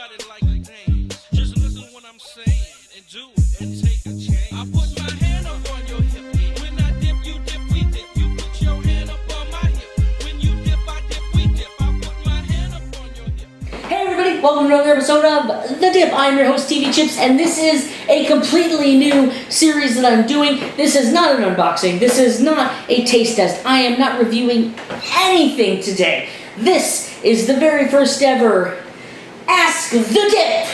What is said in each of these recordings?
Everybody like a dance. Just listen to what I'm saying and do it and take a chance. I put my hand up on your hip. When I dip, you dip, we dip. You put your hand up on my hip. When you dip, I dip, we dip. I put my hand up on your hip. Hey everybody, welcome to another episode of The Dip. I'm your host TVChips, and this is a completely new series that I'm doing. This is not an unboxing. This is not a taste test. I am not reviewing anything today. This is the very first ever Ask the Dip.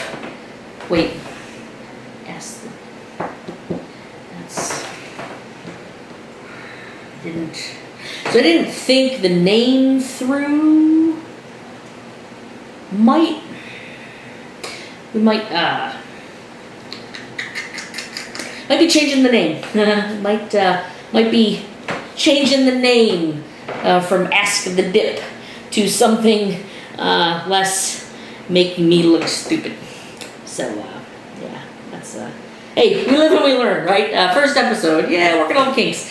Wait. Ask the... That's... I didn't think the name through. We might be changing the name. might be changing the name from Ask the Dip to something less making me look stupid. So yeah, that's hey, we live and we learn, right? First episode, yeah, working on the kinks.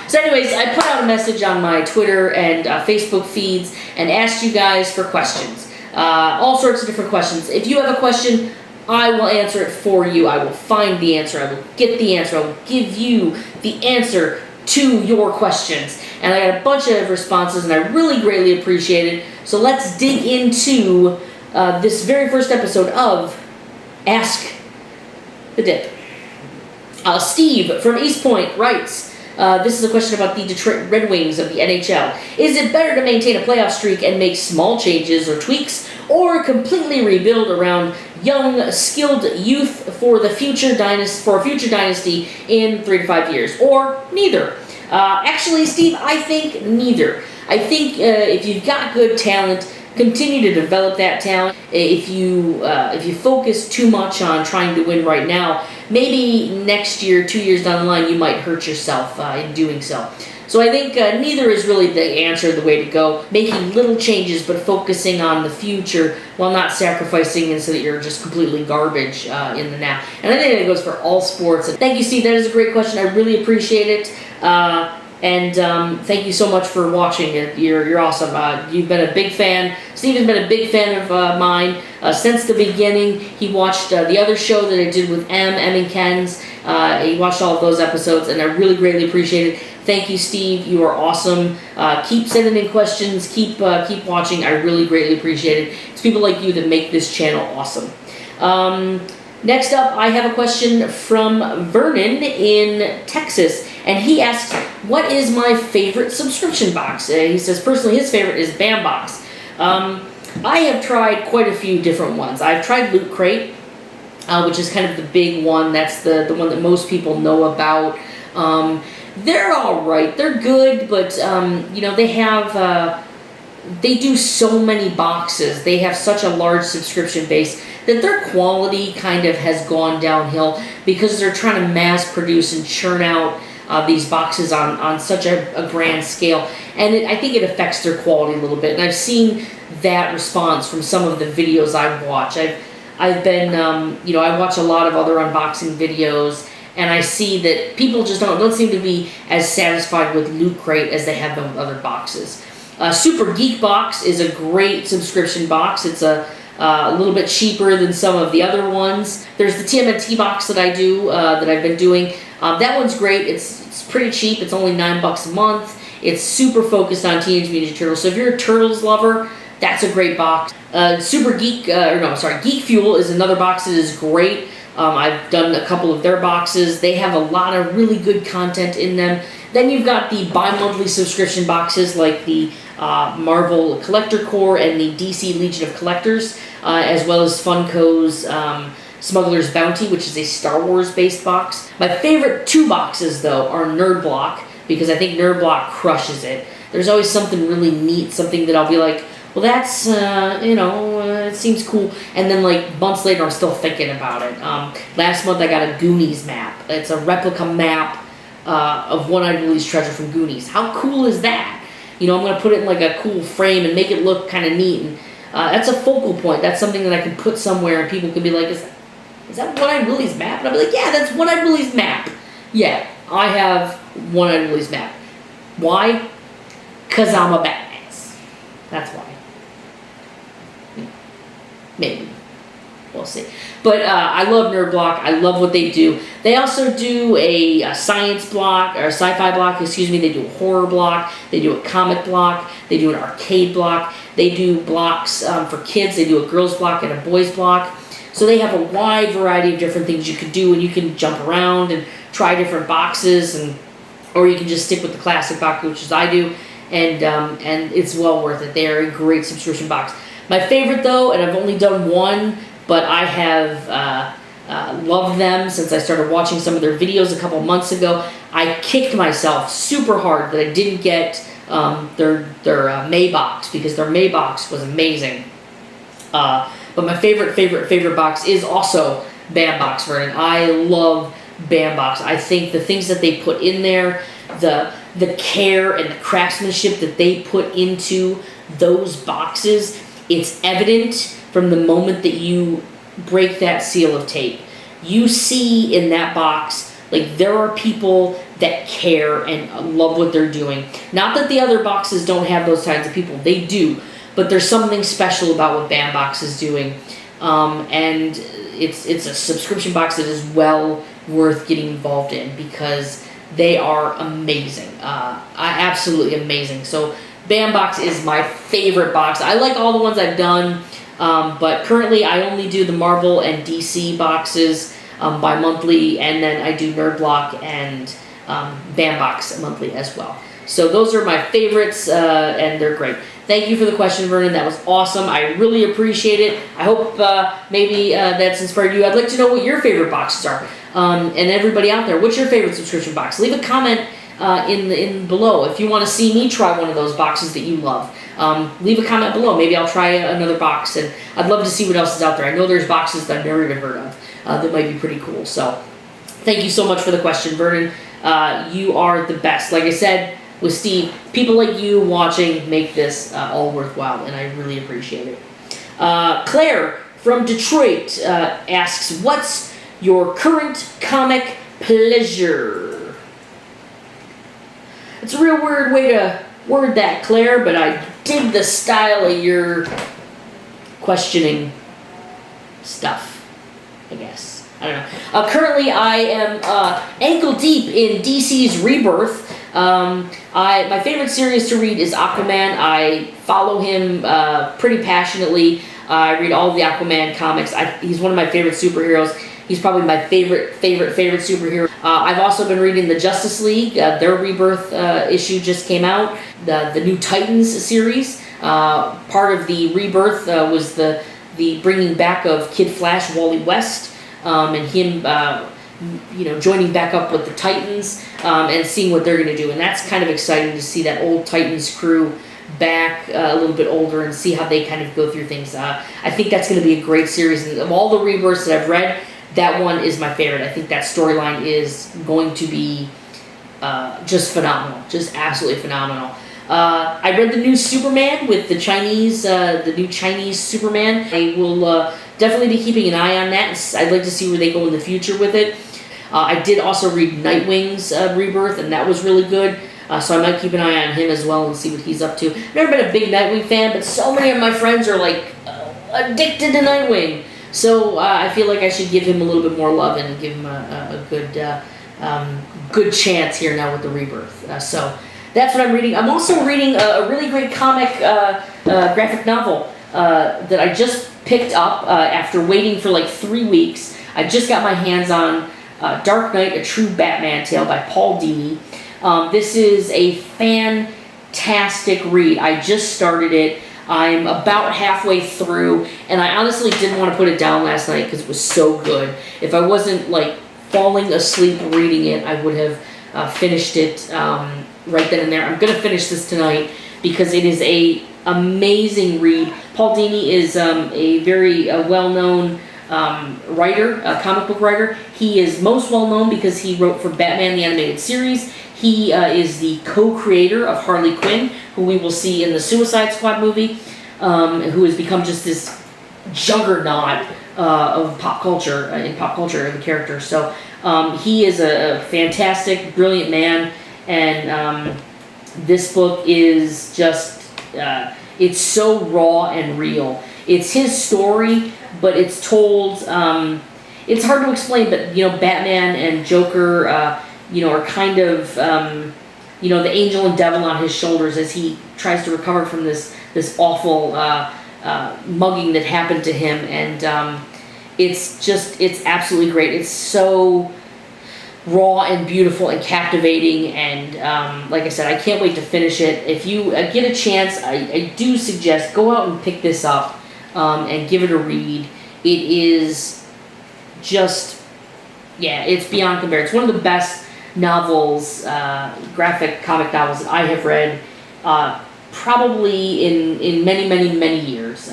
So anyways, I put out a message on my Twitter and Facebook feeds and asked you guys for questions. All sorts of different questions. If you have a question, I will answer it for you. I will find the answer. I will get the answer. I will give you the answer to your questions. And I got a bunch of responses, and I really greatly appreciate it. So let's dig into this very first episode of Ask the Dip. Steve from East Point writes, this is a question about the Detroit Red Wings of the NHL. Is it better to maintain a playoff streak and make small changes or tweaks, or completely rebuild around young, skilled youth for a future dynasty in 3 to 5 years, or neither? Actually, Steve, I think neither. I think if you've got good talent, continue to develop that talent. If you focus too much on trying to win right now, maybe next year, 2 years down the line, you might hurt yourself in doing so. So I think neither is really the answer, the way to go. Making little changes, but focusing on the future while not sacrificing and so that you're just completely garbage in the now. And I think that goes for all sports. And thank you, Steve. That is a great question. I really appreciate it. And thank you so much for watching it. You're awesome. You've been a big fan. Steve has been a big fan of mine since the beginning. He watched the other show that I did with Em and Ken's. He watched all of those episodes, and I really greatly appreciate it. Thank you, Steve. You are awesome. Keep sending in questions. Keep watching. I really greatly appreciate it. It's people like you that make this channel awesome. Next up, I have a question from Vernon in Texas, and he asks, what is my favorite subscription box? He says, personally, his favorite is Bambox. I have tried quite a few different ones. I've tried Loot Crate, which is kind of the big one. That's the one that most people know about. They're all right. They're good, but, you know, they do so many boxes. They have such a large subscription base that their quality kind of has gone downhill because they're trying to mass produce and churn out these boxes on such a grand scale. And I think it affects their quality a little bit. And I've seen that response from some of the videos I watch. I've been, you know, I watch a lot of other unboxing videos, and I see that people just don't seem to be as satisfied with Loot Crate as they have been with other boxes. Super Geek Box is a great subscription box. It's a little bit cheaper than some of the other ones. There's the TMNT box that I do, that I've been doing. That one's great. It's pretty cheap. It's only $9 a month. It's super focused on Teenage Mutant Ninja Turtles. So if you're a Turtles lover, that's a great box. Geek Fuel is another box that is great. I've done a couple of their boxes. They have a lot of really good content in them. Then you've got the bi-monthly subscription boxes like the Marvel Collector Corps and the DC Legion of Collectors, as well as Funko's Smuggler's Bounty, which is a Star Wars-based box. My favorite two boxes, though, are Nerd Block, because I think Nerd Block crushes it. There's always something really neat, something that I'll be like, well, that's, you know, it seems cool. And then, like, months later, I'm still thinking about it. Last month, I got a Goonies map. It's a replica map of One-Eyed Willie's Treasure from Goonies. How cool is that? You know, I'm going to put it in, like, a cool frame and make it look kind of neat. And that's a focal point. That's something that I can put somewhere, and people can be like, is that One-Eyed Willie's map? And I'll be like, yeah, that's One-Eyed Willie's map. Yeah, I have One-Eyed Willie's map. Why? Because I'm a badass. That's why. Maybe. we'll see. But I love Nerd Block. I love what they do. They also do a science block, or a sci-fi block, excuse me. They do a horror block. They do a comic block. They do an arcade block. They do blocks for kids. They do a girls block and a boys block. So they have a wide variety of different things you could do, and you can jump around and try different boxes, or you can just stick with the classic box, which is I do, and it's well worth it. They are a great subscription box. My favorite though, and I've only done one, but I have loved them since I started watching some of their videos a couple months ago. I kicked myself super hard that I didn't get their May box, because their May box was amazing. But my favorite box is also Bambox, Vernon. I love Bambox. I think the things that they put in there, the care and the craftsmanship that they put into those boxes, it's evident from the moment that you break that seal of tape. You see in that box, like, there are people that care and love what they're doing. Not that the other boxes don't have those kinds of people. They do. But there's something special about what Bambox is doing. And it's a subscription box that is well worth getting involved in, because they are amazing. Absolutely amazing. So Bambox is my favorite box. I like all the ones I've done, but currently I only do the Marvel and DC boxes bi-monthly, and then I do Nerd Block and Bambox monthly as well. So those are my favorites, and they're great. Thank you for the question, Vernon. That was awesome. I really appreciate it. I hope maybe that's inspired you. I'd like to know what your favorite boxes are. And everybody out there, what's your favorite subscription box? Leave a comment in below. If you want to see me try one of those boxes that you love, leave a comment below. Maybe I'll try another box, and I'd love to see what else is out there. I know there's boxes that I've never even heard of that might be pretty cool. So thank you so much for the question, Vernon. You are the best. Like I said, with Steve, people like you watching make this all worthwhile, and I really appreciate it. Claire from Detroit asks, what's your current comic pleasure? It's a real weird way to word that, Claire, but I dig the style of your questioning stuff, I guess. I don't know. Currently, I am ankle deep in DC's Rebirth. My favorite series to read is Aquaman. I follow him pretty passionately. I read all of the Aquaman comics. He's one of my favorite superheroes. He's probably my favorite superhero. I've also been reading the Justice League. Their Rebirth issue just came out. The new Titans series. Part of the Rebirth was the bringing back of Kid Flash, Wally West, and him joining back up with the Titans and seeing what they're going to do. And that's kind of exciting to see that old Titans crew back a little bit older and see how they kind of go through things. I think that's going to be a great series. And of all the Rebirths that I've read, that one is my favorite. I think that storyline is going to be just phenomenal, just absolutely phenomenal. I read the new Superman with the new Chinese Superman. I will definitely be keeping an eye on that. I'd like to see where they go in the future with it. I did also read Nightwing's Rebirth, and that was really good. So I might keep an eye on him as well and see what he's up to. I've never been a big Nightwing fan, but so many of my friends are like addicted to Nightwing. So I feel like I should give him a little bit more love and give him a good chance here now with the Rebirth. So that's what I'm reading. I'm also reading a really great comic graphic novel that I just picked up after waiting for like 3 weeks. I just got my hands on Dark Knight, A True Batman Tale by Paul Dini. This is a fantastic read. I just started it. I'm about halfway through, and I honestly didn't want to put it down last night because it was so good. If I wasn't like falling asleep reading it, I would have finished it right then and there. I'm going to finish this tonight because it is a amazing read. Paul Dini is a very well-known writer, a comic book writer. He is most well-known because he wrote for Batman the Animated Series. He is the co-creator of Harley Quinn, who we will see in the Suicide Squad movie, who has become just this juggernaut of pop culture, of the character. So he is a fantastic, brilliant man, and this book is just, it's so raw and real. it's his story, but it's told. It's hard to explain, but Batman and Joker, are kind of the angel and devil on his shoulders as he tries to recover from this awful mugging that happened to him, and it's absolutely great. It's so raw and beautiful and captivating, and like I said, I can't wait to finish it. If you get a chance, I do suggest go out and pick this up and give it a read. It is just, it's beyond compare. It's one of the best novels, graphic comic novels that I have read probably in many, many, many years,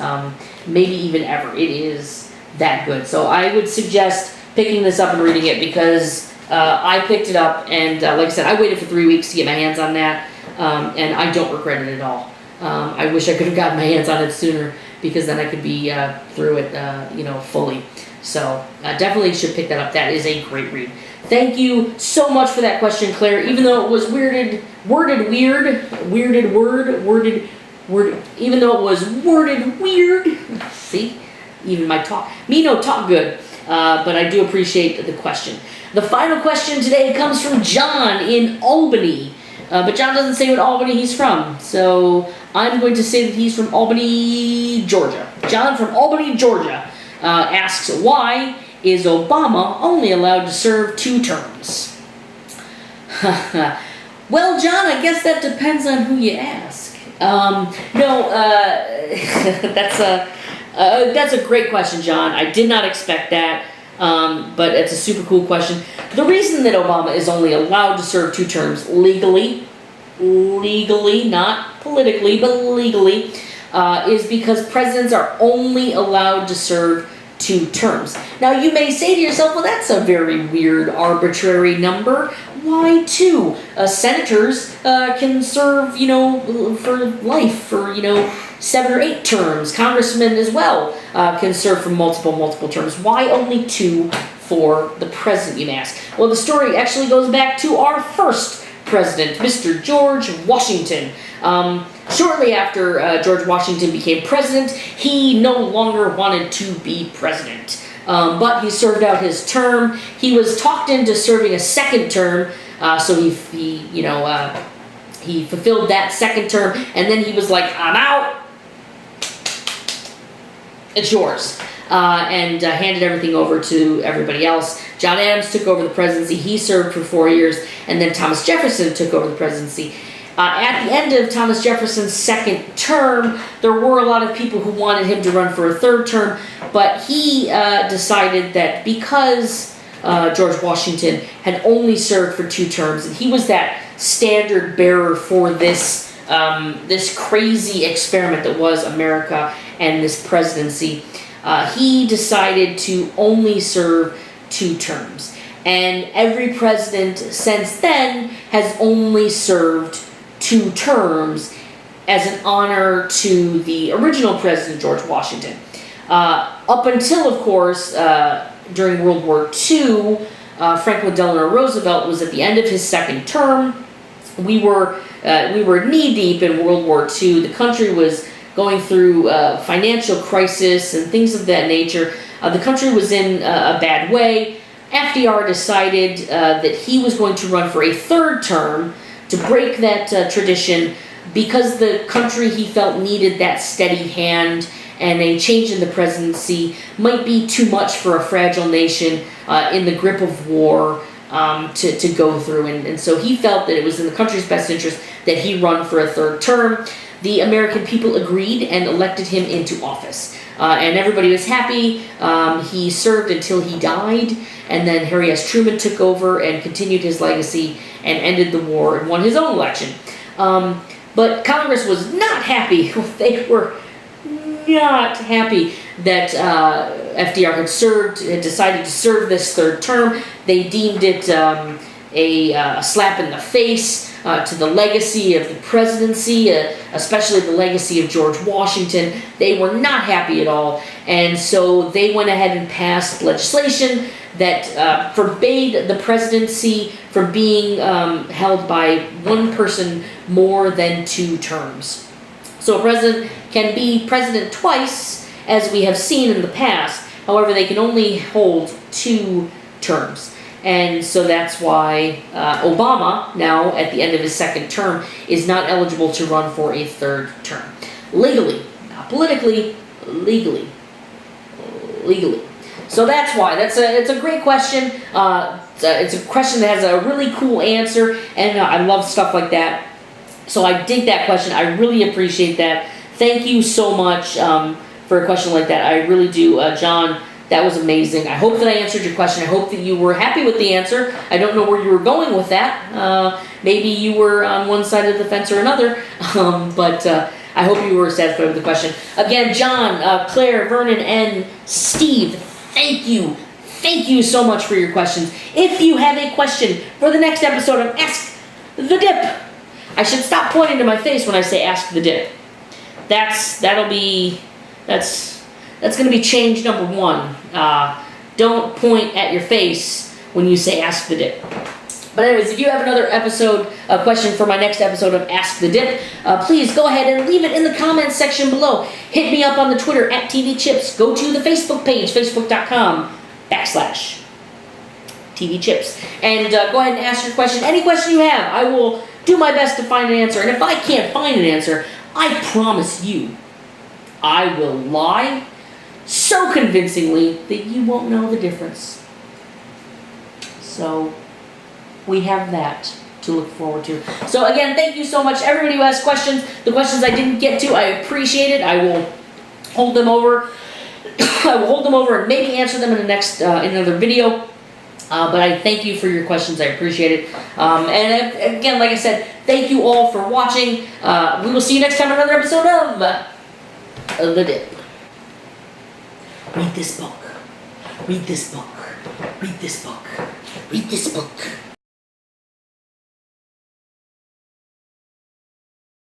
maybe even ever. It is that good. So I would suggest picking this up and reading it, because I picked it up, and like I said, I waited for 3 weeks to get my hands on that, and I don't regret it at all. I wish I could have gotten my hands on it sooner, because then I could be through it, fully. So definitely should pick that up. That is a great read. Thank you so much for that question, Claire. Even though it was worded weird. See, even my talk, talk good. But I do appreciate the question. The final question today comes from John in Albany. But John doesn't say what Albany he's from, so I'm going to say that he's from Albany, Georgia. John from Albany, Georgia asks, why is Obama only allowed to serve 2 terms? Well, John, I guess that depends on who you ask. That's a great question, John. I did not expect that, but it's a super cool question. The reason that Obama is only allowed to serve 2 terms legally, not politically, but legally, is because presidents are only allowed to serve 2 terms. Now, you may say to yourself, well, that's a very weird, arbitrary number. Why 2? Senators can serve, for life, for, 7 or 8 terms. Congressmen as well can serve for multiple terms. Why only 2 for the president, you may ask? Well, the story actually goes back to our first president, Mr. George Washington. Shortly after George Washington became president, he no longer wanted to be president. But he served out his term. He was talked into serving a second term, so he fulfilled that second term, and then he was like, I'm out. It's yours. And handed everything over to everybody else. John Adams took over the presidency. He served for 4 years, and then Thomas Jefferson took over the presidency. At the end of Thomas Jefferson's second term, there were a lot of people who wanted him to run for a third term, but he decided that because George Washington had only served for 2 terms, and he was that standard bearer for this crazy experiment that was America and this presidency, he decided to only serve 2 terms. And every president since then has only served 2 terms as an honor to the original president, George Washington. Up until, of course, during World War II, Franklin Delano Roosevelt was at the end of his second term. We were knee-deep in World War II. The country was going through financial crisis and things of that nature. The country was in a bad way. FDR decided that he was going to run for a third term to break that tradition, because the country, he felt, needed that steady hand, and a change in the presidency might be too much for a fragile nation in the grip of war to go through. And so he felt that it was in the country's best interest that he run for a third term. The American people agreed and elected him into office. And everybody was happy. He served until he died, and then Harry S. Truman took over and continued his legacy and ended the war and won his own election. But Congress was not happy. They were not happy that FDR had decided to serve this third term. They deemed it a slap in the face to the legacy of the presidency, especially the legacy of George Washington. They were not happy at all, and so they went ahead and passed legislation that forbade the presidency from being held by one person more than 2 terms. So a president can be president twice, as we have seen in the past. However, they can only hold 2 terms. And so that's why Obama, now at the end of his 2nd term, is not eligible to run for a 3rd term. Legally, not politically, legally. So that's why. It's a great question. It's a question that has a really cool answer, and I love stuff like that. So I dig that question. I really appreciate that. Thank you so much for a question like that. I really do. John, that was amazing. I hope that I answered your question. I hope that you were happy with the answer. I don't know where you were going with that. Maybe you were on one side of the fence or another, but I hope you were satisfied with the question. Again, John, Claire, Vernon, and Steve, thank you. Thank you so much for your questions. If you have a question for the next episode of Ask the Dip, I should stop pointing to my face when I say Ask the Dip. That's going to be change number 1. Don't point at your face when you say Ask the Dip. But anyways, if you have another question for my next episode of Ask the Dip, please go ahead and leave it in the comments section below. Hit me up on the Twitter at TVChips. Go to the Facebook page, facebook.com/TVChips. And go ahead and ask your question. Any question you have, I will do my best to find an answer. And if I can't find an answer, I promise you, I will lie so convincingly that you won't know the difference. So we have that to look forward to. So again, thank you so much, everybody who asked questions. The questions I didn't get to, I appreciate it. I will hold them over. I will hold them over and maybe answer them in the next in another video. But I thank you for your questions. I appreciate it. And again, like I said, thank you all for watching. We will see you next time on another episode of The Dip. Read this book. Read this book. Read this book. Read this book.